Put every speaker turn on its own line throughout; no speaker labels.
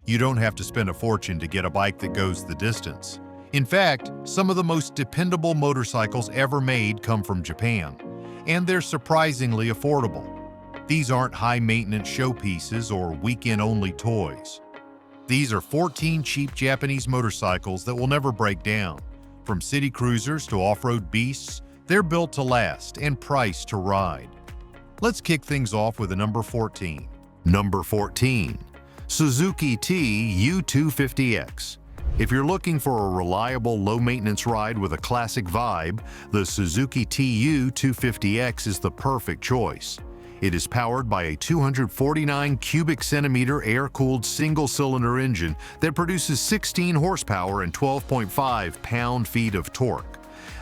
You don't have to spend a fortune to get a bike that goes the distance. In fact, some of the most dependable motorcycles ever made come from Japan, and they're surprisingly affordable. These aren't high-maintenance showpieces or weekend-only toys. These are 14 cheap Japanese motorcycles that will never break down. From city cruisers to off-road beasts, they're built to last and priced to ride. Let's kick things off with a number 14. Number 14. Suzuki TU250X. If you're looking for a reliable, low-maintenance ride with a classic vibe, the Suzuki TU250X is the perfect choice. It is powered by a 249 cubic centimeter air-cooled single-cylinder engine that produces 16 horsepower and 12.5 pound-feet of torque.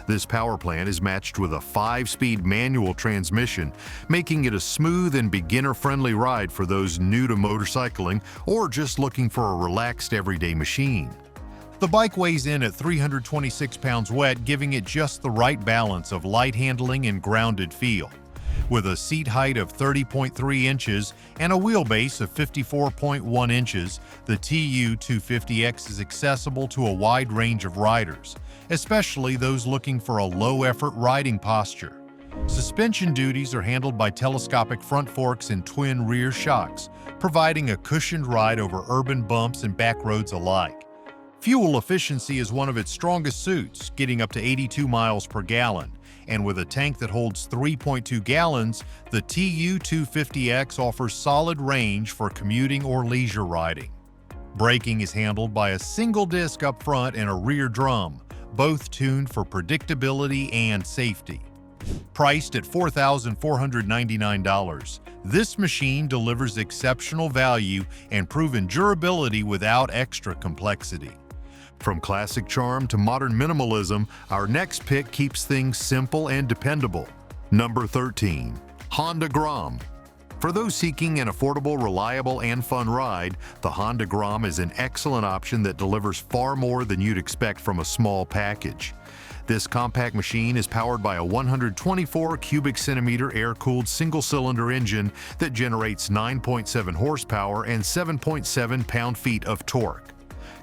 This power plant is matched with a 5-speed manual transmission, making it a smooth and beginner-friendly ride for those new to motorcycling or just looking for a relaxed everyday machine. The bike weighs in at 326 pounds wet, giving it just the right balance of light handling and grounded feel. With a seat height of 30.3 inches and a wheelbase of 54.1 inches, the TU250X is accessible to a wide range of riders, especially those looking for a low-effort riding posture. Suspension duties are handled by telescopic front forks and twin rear shocks, providing a cushioned ride over urban bumps and back roads alike. Fuel efficiency is one of its strongest suits, getting up to 82 miles per gallon, and with a tank that holds 3.2 gallons, the TU250X offers solid range for commuting or leisure riding. Braking is handled by a single disc up front and a rear drum, both tuned for predictability and safety. Priced at $4,499, this machine delivers exceptional value and proven durability without extra complexity. From classic charm to modern minimalism, our next pick keeps things simple and dependable. Number 13. Honda Grom. For those seeking an affordable, reliable, and fun ride, the Honda Grom is an excellent option that delivers far more than you'd expect from a small package. This compact machine is powered by a 124 cubic centimeter air-cooled single-cylinder engine that generates 9.7 horsepower and 7.7 pound-feet of torque.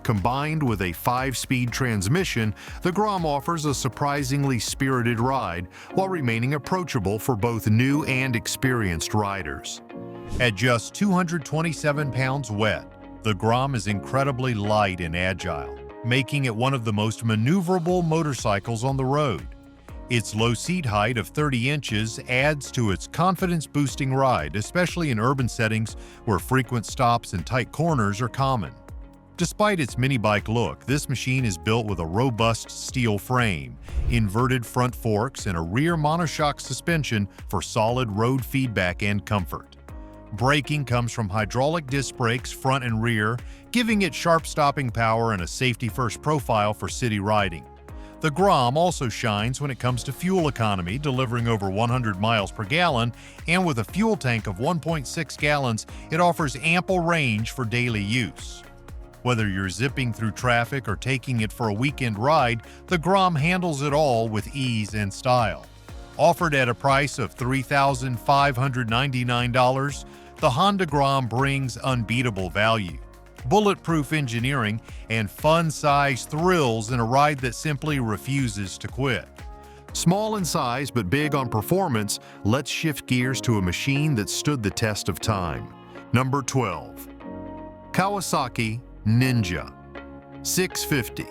Combined with a 5-speed transmission, the Grom offers a surprisingly spirited ride while remaining approachable for both new and experienced riders. At just 227 pounds wet, the Grom is incredibly light and agile, making it one of the most maneuverable motorcycles on the road. Its low seat height of 30 inches adds to its confidence-boosting ride, especially in urban settings where frequent stops and tight corners are common. Despite its mini-bike look, this machine is built with a robust steel frame, inverted front forks, and a rear monoshock suspension for solid road feedback and comfort. Braking comes from hydraulic disc brakes front and rear, giving it sharp stopping power and a safety-first profile for city riding. The Grom also shines when it comes to fuel economy, delivering over 100 miles per gallon, and with a fuel tank of 1.6 gallons, it offers ample range for daily use. Whether you're zipping through traffic or taking it for a weekend ride, the Grom handles it all with ease and style. Offered at a price of $3,599, the Honda Grom brings unbeatable value, bulletproof engineering, and fun-sized thrills in a ride that simply refuses to quit. Small in size but big on performance, let's shift gears to a machine that stood the test of time. Number 12. Kawasaki Ninja 650.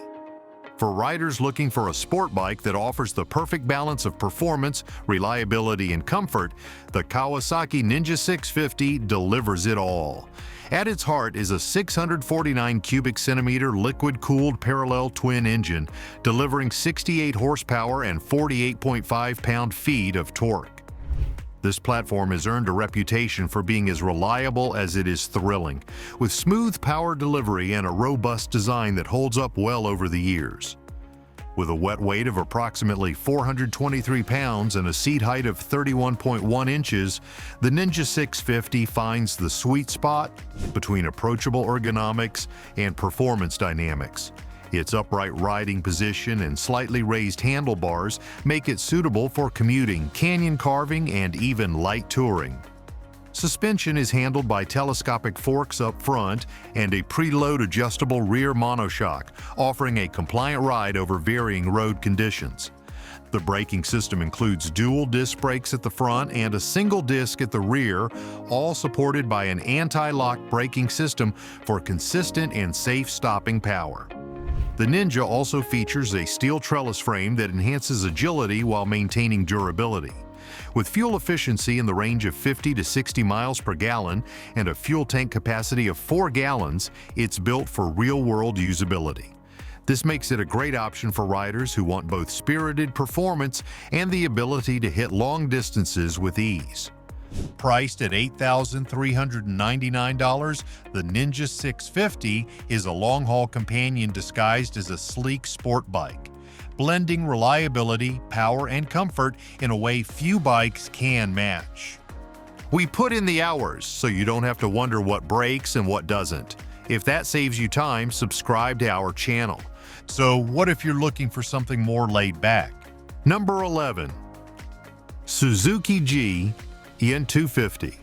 For riders looking for a sport bike that offers the perfect balance of performance, reliability, and comfort, the Kawasaki Ninja 650 delivers it all. At its heart is a 649 cubic centimeter liquid-cooled parallel twin engine, delivering 68 horsepower and 48.5 pound-feet of torque. This platform has earned a reputation for being as reliable as it is thrilling, with smooth power delivery and a robust design that holds up well over the years. With a wet weight of approximately 423 pounds and a seat height of 31.1 inches, the Ninja 650 finds the sweet spot between approachable ergonomics and performance dynamics. Its upright riding position and slightly raised handlebars make it suitable for commuting, canyon carving, and even light touring. Suspension is handled by telescopic forks up front and a preload adjustable rear monoshock, offering a compliant ride over varying road conditions. The braking system includes dual disc brakes at the front and a single disc at the rear, all supported by an anti-lock braking system for consistent and safe stopping power. The Ninja also features a steel trellis frame that enhances agility while maintaining durability. With fuel efficiency in the range of 50 to 60 miles per gallon and a fuel tank capacity of 4 gallons, it's built for real-world usability. This makes it a great option for riders who want both spirited performance and the ability to hit long distances with ease. Priced at $8,399, the Ninja 650 is a long-haul companion disguised as a sleek sport bike, blending reliability, power, and comfort in a way few bikes can match. We put in the hours so you don't have to wonder what breaks and what doesn't. If that saves you time, subscribe to our channel. So what if you're looking for something more laid back? Number 11. Suzuki G N250.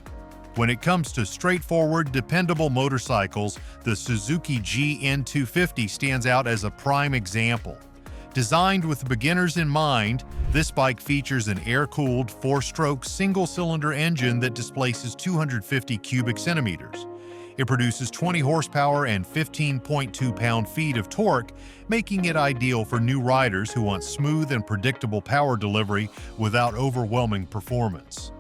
When it comes to straightforward, dependable motorcycles, the Suzuki G N250 stands out as a prime example. Designed with beginners in mind, this bike features an air-cooled 4-stroke single-cylinder engine that displaces 250 cubic centimeters. It produces 20 horsepower and 15.2 pound-feet of torque, making it ideal for new riders who want smooth and predictable power delivery without overwhelming performance.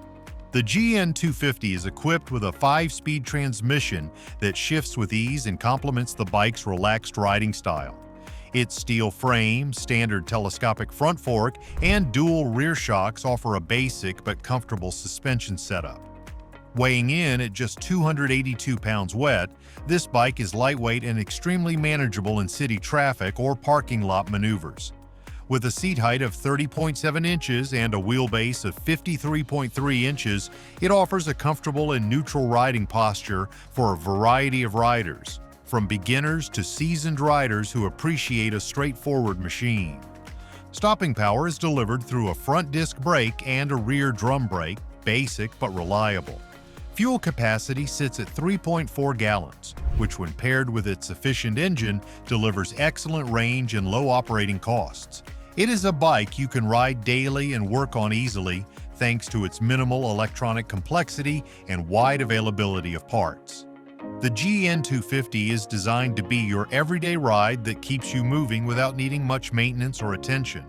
The G N250 is equipped with a 5-speed transmission that shifts with ease and complements the bike's relaxed riding style. Its steel frame, standard telescopic front fork, and dual rear shocks offer a basic but comfortable suspension setup. Weighing in at just 282 pounds wet, this bike is lightweight and extremely manageable in city traffic or parking lot maneuvers. With a seat height of 30.7 inches and a wheelbase of 53.3 inches, it offers a comfortable and neutral riding posture for a variety of riders, from beginners to seasoned riders who appreciate a straightforward machine. Stopping power is delivered through a front disc brake and a rear drum brake, basic but reliable. Fuel capacity sits at 3.4 gallons, which when paired with its efficient engine, delivers excellent range and low operating costs. It is a bike you can ride daily and work on easily thanks to its minimal electronic complexity and wide availability of parts. The G N250 is designed to be your everyday ride that keeps you moving without needing much maintenance or attention.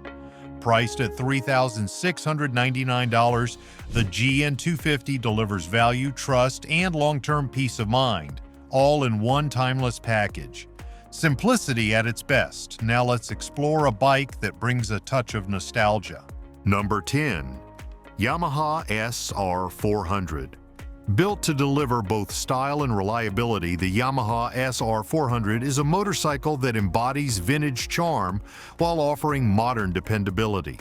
Priced at $3,699, the G N250 delivers value, trust, and long-term peace of mind, all in one timeless package. Simplicity at its best. Now let's explore a bike that brings a touch of nostalgia. Number 10. Yamaha SR400. Built to deliver both style and reliability, the Yamaha SR400 is a motorcycle that embodies vintage charm while offering modern dependability.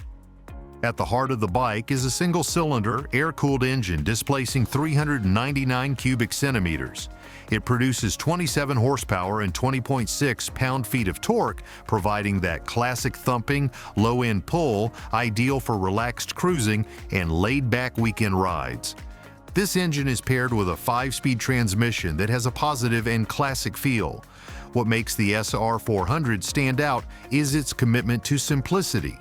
At the heart of the bike is a single-cylinder, air-cooled engine displacing 399 cubic centimeters. It produces 27 horsepower and 20.6 pound-feet of torque, providing that classic thumping, low-end pull, ideal for relaxed cruising and laid-back weekend rides. This engine is paired with a 5-speed transmission that has a positive and classic feel. What makes the SR400 stand out is its commitment to simplicity.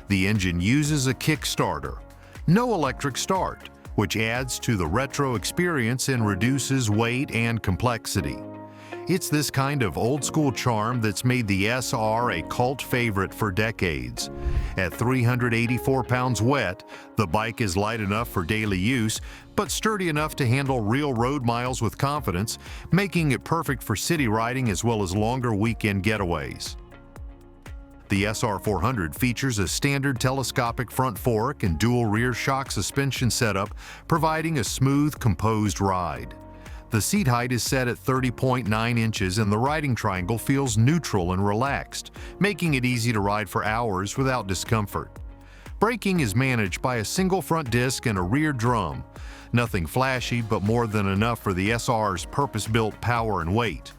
The engine uses a kickstarter, no electric start, which adds to the retro experience and reduces weight and complexity. It's this kind of old-school charm that's made the SR a cult favorite for decades. At 384 pounds wet, the bike is light enough for daily use, but sturdy enough to handle real road miles with confidence, making it perfect for city riding as well as longer weekend getaways. The SR400 features a standard telescopic front fork and dual rear shock suspension setup, providing a smooth, composed ride. The seat height is set at 30.9 inches and the riding triangle feels neutral and relaxed, making it easy to ride for hours without discomfort. Braking is managed by a single front disc and a rear drum. Nothing flashy, but more than enough for the SR's purpose-built power and weight.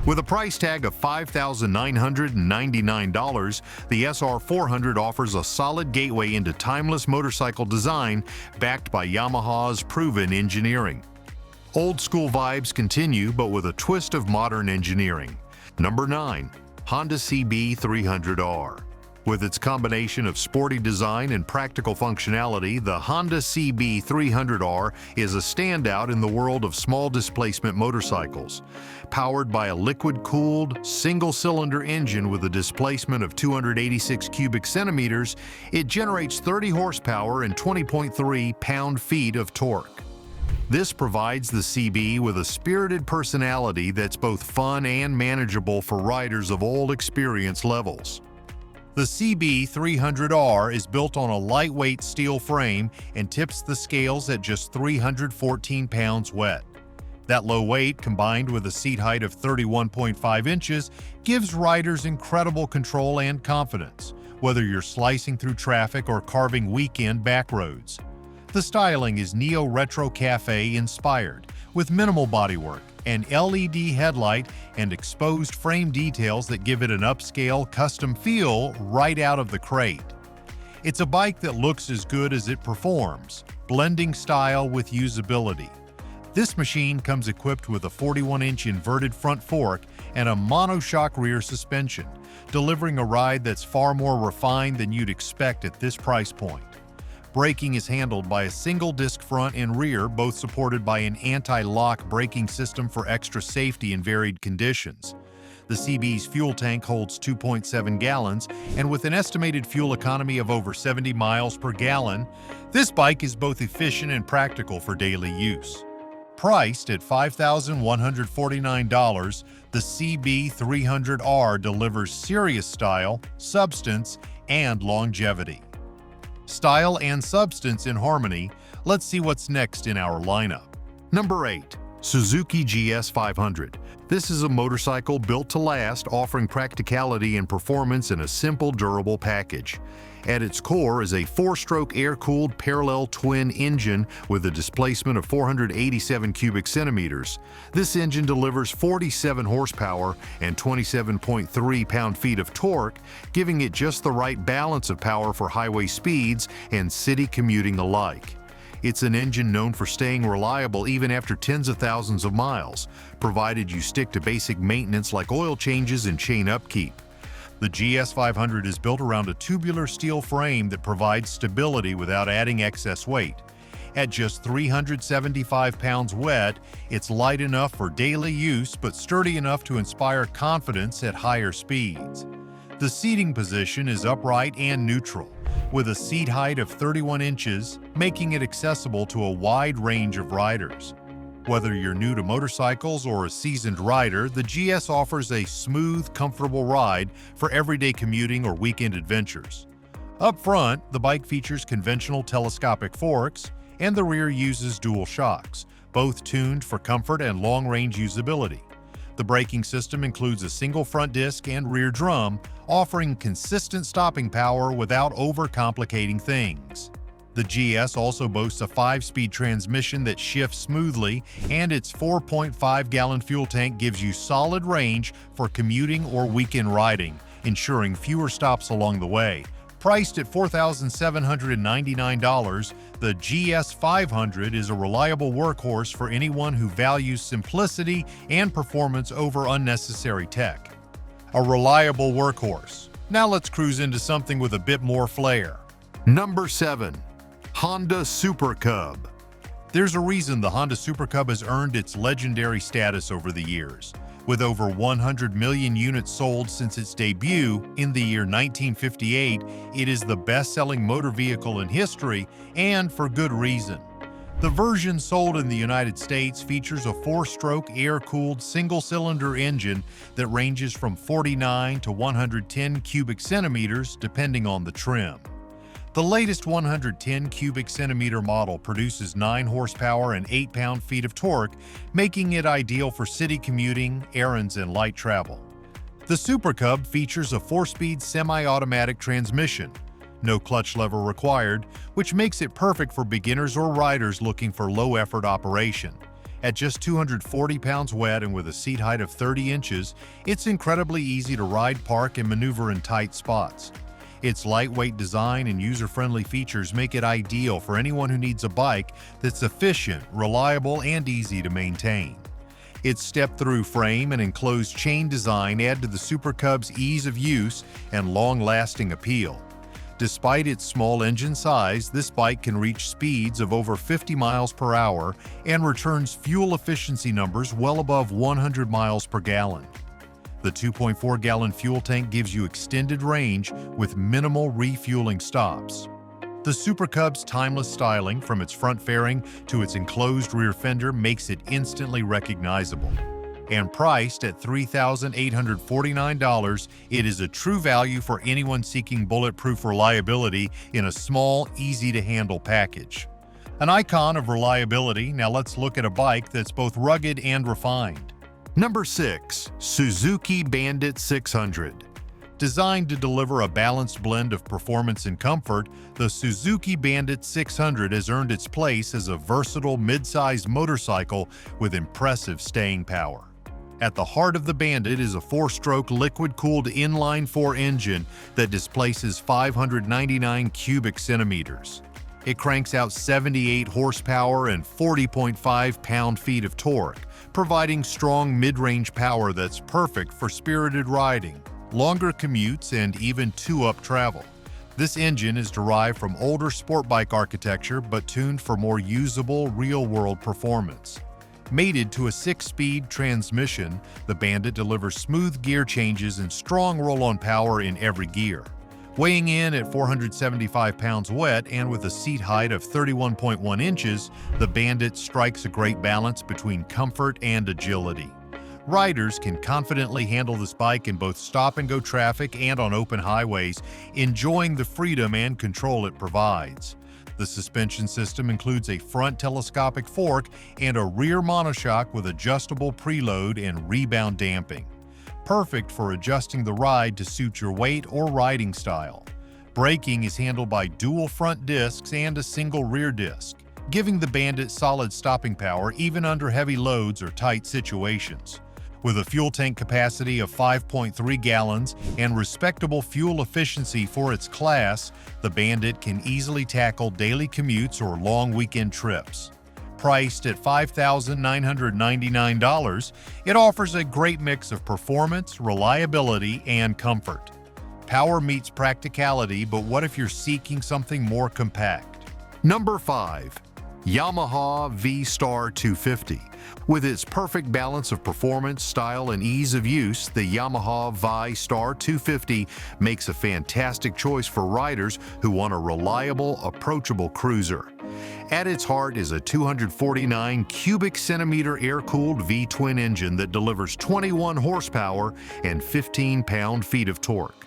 With a price tag of $5,999, the SR400 offers a solid gateway into timeless motorcycle design backed by Yamaha's proven engineering. Old school vibes continue, but with a twist of modern engineering. Number 9. Honda CB300R. With its combination of sporty design and practical functionality, the Honda CB300R is a standout in the world of small displacement motorcycles. Powered by a liquid-cooled, single-cylinder engine with a displacement of 286 cubic centimeters, it generates 30 horsepower and 20.3 pound-feet of torque. This provides the CB with a spirited personality that's both fun and manageable for riders of all experience levels. The CB300R is built on a lightweight steel frame and tips the scales at just 314 pounds wet. That low weight, combined with a seat height of 31.5 inches, gives riders incredible control and confidence, whether you're slicing through traffic or carving weekend back roads. The styling is neo-retro cafe inspired, with minimal bodywork, an LED headlight, and exposed frame details that give it an upscale, custom feel right out of the crate. It's a bike that looks as good as it performs, blending style with usability. This machine comes equipped with a 41-inch inverted front fork and a monoshock rear suspension, delivering a ride that's far more refined than you'd expect at this price point. Braking is handled by a single disc front and rear, both supported by an anti-lock braking system for extra safety in varied conditions. The CB's fuel tank holds 2.7 gallons, and with an estimated fuel economy of over 70 miles per gallon, this bike is both efficient and practical for daily use. Priced at $5,149, the CB300R delivers serious style, substance, and longevity. Style and substance in harmony, let's see what's next in our lineup. Number 8. Suzuki GS500. This is a motorcycle built to last, offering practicality and performance in a simple, durable package. At its core is a 4-stroke air-cooled parallel twin engine with a displacement of 487 cubic centimeters. This engine delivers 47 horsepower and 27.3 pound-feet of torque, giving it just the right balance of power for highway speeds and city commuting alike. It's an engine known for staying reliable even after tens of thousands of miles, provided you stick to basic maintenance like oil changes and chain upkeep. The GS500 is built around a tubular steel frame that provides stability without adding excess weight. At just 375 pounds wet, it's light enough for daily use but sturdy enough to inspire confidence at higher speeds. The seating position is upright and neutral, with a seat height of 31 inches, making it accessible to a wide range of riders. Whether you're new to motorcycles or a seasoned rider, the GS offers a smooth, comfortable ride for everyday commuting or weekend adventures. Up front, the bike features conventional telescopic forks, and the rear uses dual shocks, both tuned for comfort and long-range usability. The braking system includes a single front disc and rear drum, offering consistent stopping power without overcomplicating things. The GS also boasts a 5-speed transmission that shifts smoothly, and its 4.5-gallon fuel tank gives you solid range for commuting or weekend riding, ensuring fewer stops along the way. Priced at $4,799, the GS500 is a reliable workhorse for anyone who values simplicity and performance over unnecessary tech. A reliable workhorse. Now let's cruise into something with a bit more flair. Number 7. Honda Super Cub. There's a reason the Honda Super Cub has earned its legendary status over the years. With over 100 million units sold since its debut in the year 1958, it is the best-selling motor vehicle in history, and for good reason. The version sold in the United States features a 4-stroke air-cooled single-cylinder engine that ranges from 49 to 110 cubic centimeters depending on the trim. The latest 110 cubic centimeter model produces 9 horsepower and 8 pound-feet of torque, making it ideal for city commuting, errands, and light travel. The Super Cub features a 4-speed semi-automatic transmission, no clutch lever required, which makes it perfect for beginners or riders looking for low-effort operation. At just 240 pounds wet and with a seat height of 30 inches, it's incredibly easy to ride, park, and maneuver in tight spots. Its lightweight design and user-friendly features make it ideal for anyone who needs a bike that's efficient, reliable, and easy to maintain. Its step-through frame and enclosed chain design add to the Super Cub's ease of use and long-lasting appeal. Despite its small engine size, this bike can reach speeds of over 50 miles per hour and returns fuel efficiency numbers well above 100 miles per gallon. The 2.4-gallon fuel tank gives you extended range with minimal refueling stops. The Super Cub's timeless styling, from its front fairing to its enclosed rear fender, makes it instantly recognizable. And priced at $3,849, it is a true value for anyone seeking bulletproof reliability in a small, easy-to-handle package. An icon of reliability, now let's look at a bike that's both rugged and refined. Number 6. Suzuki Bandit 600. Designed to deliver a balanced blend of performance and comfort, the Suzuki Bandit 600 has earned its place as a versatile mid-size motorcycle with impressive staying power. At the heart of the Bandit is a 4-stroke liquid-cooled inline-4 engine that displaces 599 cubic centimeters. It cranks out 78 horsepower and 40.5 pound-feet of torque, providing strong mid-range power that's perfect for spirited riding, longer commutes, and even 2-up travel. This engine is derived from older sport bike architecture but tuned for more usable, real-world performance. Mated to a 6-speed transmission, the Bandit delivers smooth gear changes and strong roll-on power in every gear. Weighing in at 475 pounds wet and with a seat height of 31.1 inches, the Bandit strikes a great balance between comfort and agility. Riders can confidently handle this bike in both stop-and-go traffic and on open highways, enjoying the freedom and control it provides. The suspension system includes a front telescopic fork and a rear monoshock with adjustable preload and rebound damping. Perfect for adjusting the ride to suit your weight or riding style. Braking is handled by dual front discs and a single rear disc, giving the Bandit solid stopping power even under heavy loads or tight situations. With a fuel tank capacity of 5.3 gallons and respectable fuel efficiency for its class, the Bandit can easily tackle daily commutes or long weekend trips. Priced at $5,999, it offers a great mix of performance, reliability, and comfort. Power meets practicality, but what if you're seeking something more compact? Number 5. Yamaha Vstar 250. With its perfect balance of performance, style, and ease of use, the Yamaha Vstar 250 makes a fantastic choice for riders who want a reliable, approachable cruiser. At its heart is a 249 cubic centimeter air-cooled V-twin engine that delivers 21 horsepower and 15 pound-feet of torque.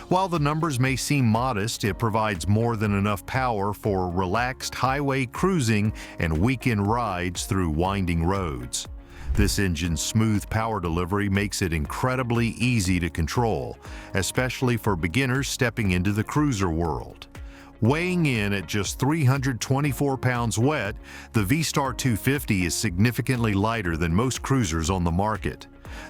While the numbers may seem modest, it provides more than enough power for relaxed highway cruising and weekend rides through winding roads. This engine's smooth power delivery makes it incredibly easy to control, especially for beginners stepping into the cruiser world. Weighing in at just 324 pounds wet, the Vstar 250 is significantly lighter than most cruisers on the market.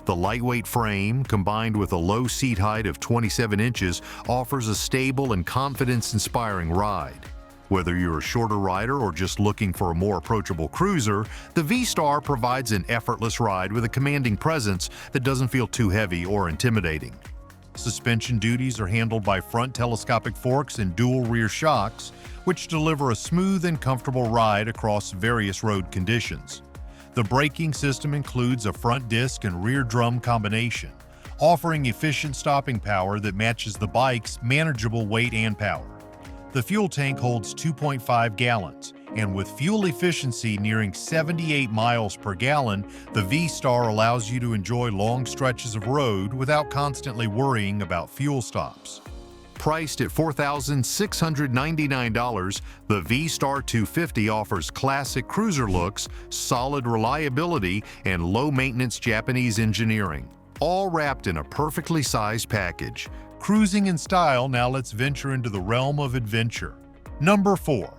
The lightweight frame, combined with a low seat height of 27 inches, offers a stable and confidence-inspiring ride. Whether you're a shorter rider or just looking for a more approachable cruiser, the Vstar provides an effortless ride with a commanding presence that doesn't feel too heavy or intimidating. Suspension duties are handled by front telescopic forks and dual rear shocks, which deliver a smooth and comfortable ride across various road conditions. The braking system includes a front disc and rear drum combination, offering efficient stopping power that matches the bike's manageable weight and power. The fuel tank holds 2.5 gallons, and with fuel efficiency nearing 78 miles per gallon, the Vstar allows you to enjoy long stretches of road without constantly worrying about fuel stops. Priced at $4,699, the Vstar 250 offers classic cruiser looks, solid reliability, and low-maintenance Japanese engineering, all wrapped in a perfectly sized package. Cruising in style, now let's venture into the realm of adventure. Number 4.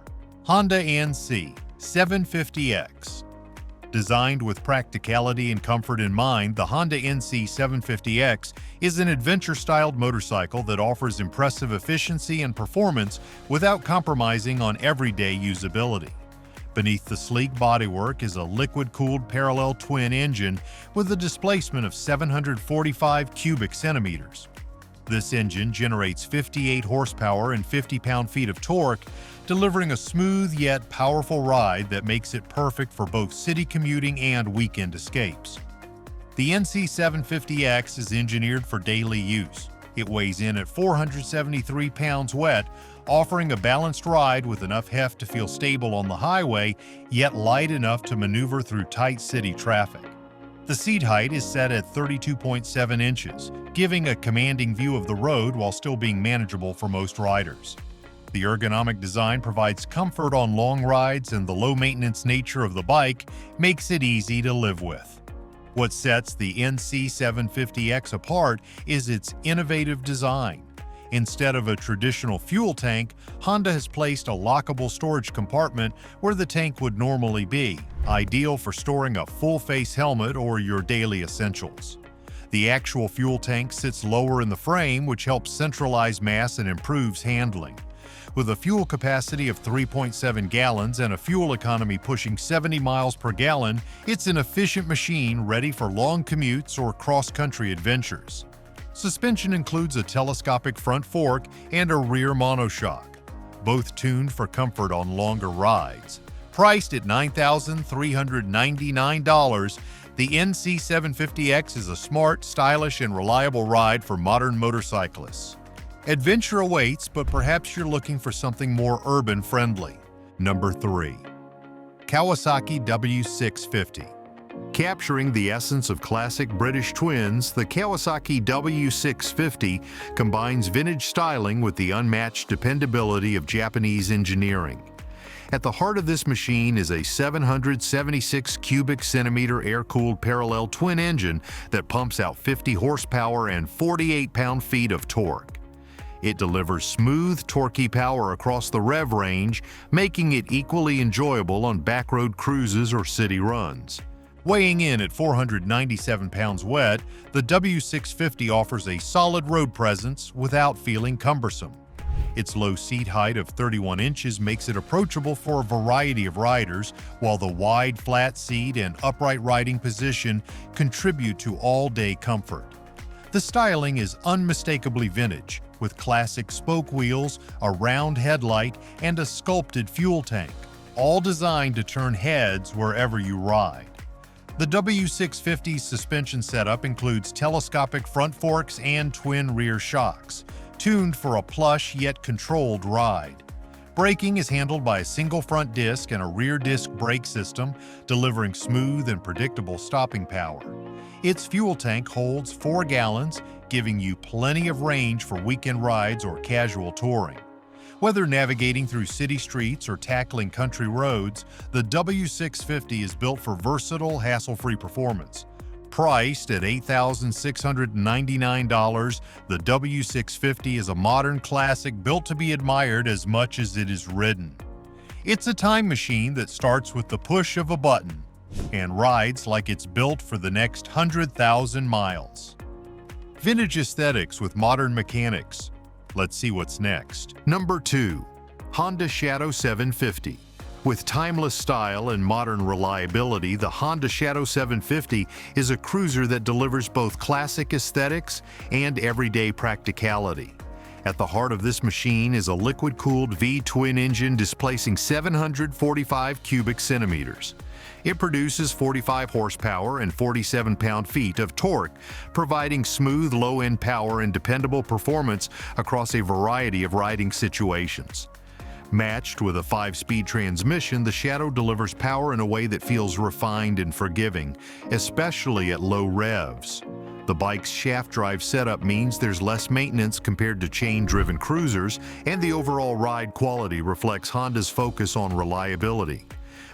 Honda NC 750X. Designed with practicality and comfort in mind, the Honda NC750X is an adventure-styled motorcycle that offers impressive efficiency and performance without compromising on everyday usability. Beneath the sleek bodywork is a liquid-cooled parallel twin engine with a displacement of 745 cubic centimeters. This engine generates 58 horsepower and 50 pound-feet of torque, delivering a smooth yet powerful ride that makes it perfect for both city commuting and weekend escapes. The NC750X is engineered for daily use. It weighs in at 473 pounds wet, offering a balanced ride with enough heft to feel stable on the highway, yet light enough to maneuver through tight city traffic. The seat height is set at 32.7 inches, giving a commanding view of the road while still being manageable for most riders. The ergonomic design provides comfort on long rides, and the low-maintenance nature of the bike makes it easy to live with. What sets the NC750X apart is its innovative design. Instead of a traditional fuel tank, Honda has placed a lockable storage compartment where the tank would normally be, ideal for storing a full-face helmet or your daily essentials. The actual fuel tank sits lower in the frame, which helps centralize mass and improves handling. With a fuel capacity of 3.7 gallons and a fuel economy pushing 70 miles per gallon, it's an efficient machine ready for long commutes or cross-country adventures. Suspension includes a telescopic front fork and a rear monoshock, both tuned for comfort on longer rides. Priced at $9,399, the NC750X is a smart, stylish, and reliable ride for modern motorcyclists. Adventure awaits, but perhaps you're looking for something more urban-friendly. Number 3. Kawasaki W650. Capturing the essence of classic British twins, the Kawasaki W650 combines vintage styling with the unmatched dependability of Japanese engineering. At the heart of this machine is a 776 cubic centimeter air-cooled parallel twin engine that pumps out 50 horsepower and 48 pound-feet of torque. It delivers smooth, torquey power across the rev range, making it equally enjoyable on backroad cruises or city runs. Weighing in at 497 pounds wet, the W650 offers a solid road presence without feeling cumbersome. Its low seat height of 31 inches makes it approachable for a variety of riders, while the wide, flat seat and upright riding position contribute to all-day comfort. The styling is unmistakably vintage, with classic spoke wheels, a round headlight, and a sculpted fuel tank, all designed to turn heads wherever you ride. The W650's suspension setup includes telescopic front forks and twin rear shocks, tuned for a plush yet controlled ride. Braking is handled by a single front disc and a rear disc brake system, delivering smooth and predictable stopping power. Its fuel tank holds 4 gallons, giving you plenty of range for weekend rides or casual touring. Whether navigating through city streets or tackling country roads, the W650 is built for versatile, hassle-free performance. Priced at $8,699, the W650 is a modern classic built to be admired as much as it is ridden. It's a time machine that starts with the push of a button and rides like it's built for the next 100,000 miles. Vintage aesthetics with modern mechanics. Let's see what's next. Number 2. Honda Shadow 750. With timeless style and modern reliability, the Honda Shadow 750 is a cruiser that delivers both classic aesthetics and everyday practicality. At the heart of this machine is a liquid-cooled V-twin engine displacing 745 cubic centimeters. It produces 45 horsepower and 47 pound-feet of torque, providing smooth low-end power and dependable performance across a variety of riding situations. Matched with a 5-speed transmission, the Shadow delivers power in a way that feels refined and forgiving, especially at low revs. The bike's shaft drive setup means there's less maintenance compared to chain-driven cruisers, and the overall ride quality reflects Honda's focus on reliability.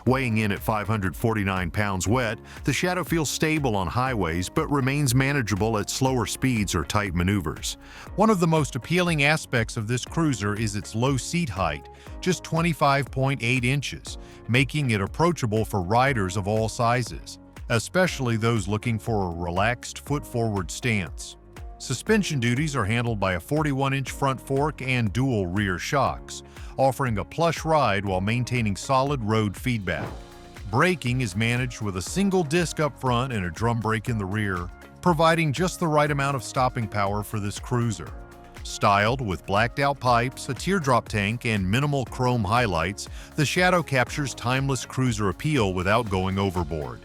Weighing in at 549 pounds wet, the Shadow feels stable on highways but remains manageable at slower speeds or tight maneuvers. One of the most appealing aspects of this cruiser is its low seat height, just 25.8 inches, making it approachable for riders of all sizes, especially those looking for a relaxed foot-forward stance. Suspension duties are handled by a 41-inch front fork and dual rear shocks, offering a plush ride while maintaining solid road feedback. Braking is managed with a single disc up front and a drum brake in the rear, providing just the right amount of stopping power for this cruiser. Styled with blacked-out pipes, a teardrop tank, and minimal chrome highlights, the Shadow captures timeless cruiser appeal without going overboard.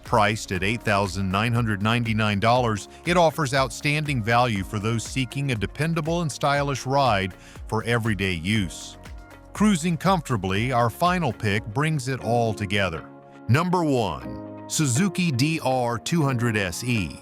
Priced at $8,999, it offers outstanding value for those seeking a dependable and stylish ride for everyday use. Cruising comfortably, our final pick brings it all together. Number 1. Suzuki DR200SE.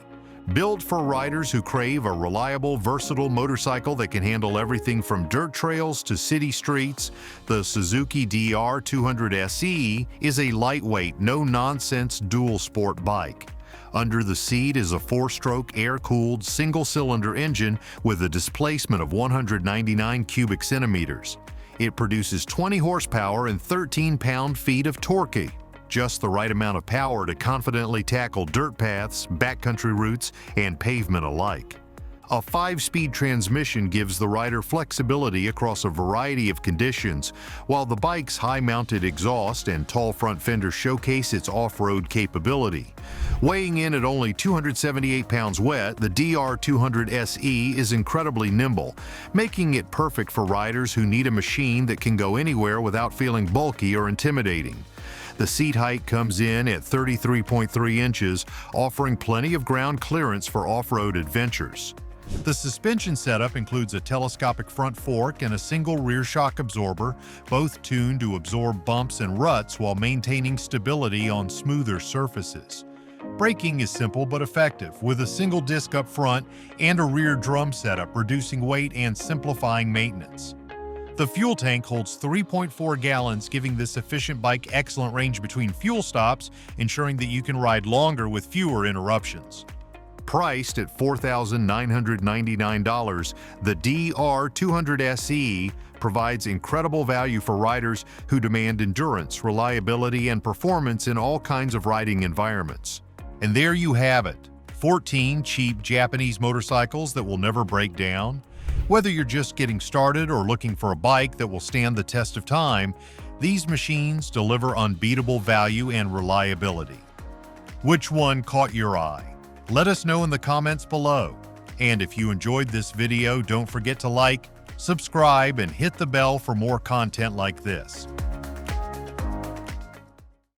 Built for riders who crave a reliable, versatile motorcycle that can handle everything from dirt trails to city streets, the Suzuki DR200SE is a lightweight, no-nonsense dual-sport bike. Under the seat is a 4-stroke air-cooled single-cylinder engine with a displacement of 199 cubic centimeters. It produces 20 horsepower and 13 pound-feet of torque. Just the right amount of power to confidently tackle dirt paths, backcountry routes, and pavement alike. A 5-speed transmission gives the rider flexibility across a variety of conditions, while the bike's high-mounted exhaust and tall front fenders showcase its off-road capability. Weighing in at only 278 pounds wet, the DR200SE is incredibly nimble, making it perfect for riders who need a machine that can go anywhere without feeling bulky or intimidating. The seat height comes in at 33.3 inches, offering plenty of ground clearance for off-road adventures. The suspension setup includes a telescopic front fork and a single rear shock absorber, both tuned to absorb bumps and ruts while maintaining stability on smoother surfaces. Braking is simple but effective, with a single disc up front and a rear drum setup, reducing weight and simplifying maintenance. The fuel tank holds 3.4 gallons, giving this efficient bike excellent range between fuel stops, ensuring that you can ride longer with fewer interruptions. Priced at $4,999, the DR200SE provides incredible value for riders who demand endurance, reliability, and performance in all kinds of riding environments. And there you have it, 14 cheap Japanese motorcycles that will never break down. Whether you're just getting started or looking for a bike that will stand the test of time, these machines deliver unbeatable value and reliability. Which one caught your eye? Let us know in the comments below. And if you enjoyed this video, don't forget to like, subscribe, and hit the bell for more content like this.